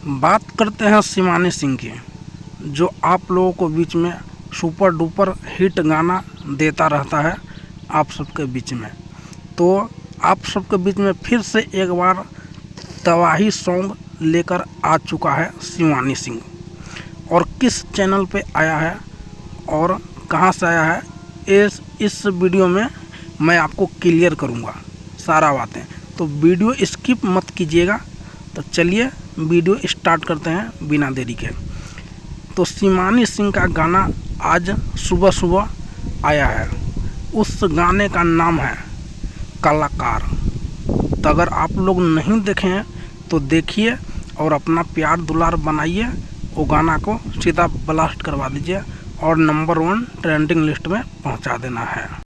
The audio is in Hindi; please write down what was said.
बात करते हैं शिवानी सिंह की, जो आप लोगों को बीच में सुपर डुपर हिट गाना देता रहता है आप सबके बीच में। तो आप सबके बीच में फिर से एक बार तबाही सॉन्ग लेकर आ चुका है शिवानी सिंह। और किस चैनल पे आया है और कहां से आया है इस वीडियो में मैं आपको क्लियर करूंगा सारा बातें, तो वीडियो स्किप मत कीजिएगा। तो चलिए वीडियो स्टार्ट करते हैं बिना देरी के। तो शिवानी सिंह का गाना आज सुबह सुबह आया है। उस गाने का नाम है कलाकार। तो अगर आप लोग नहीं देखे हैं तो देखिए और अपना प्यार दुलार बनाइए। वो गाना को सीधा ब्लास्ट करवा दीजिए और नंबर 1 ट्रेंडिंग लिस्ट में पहुंचा देना है।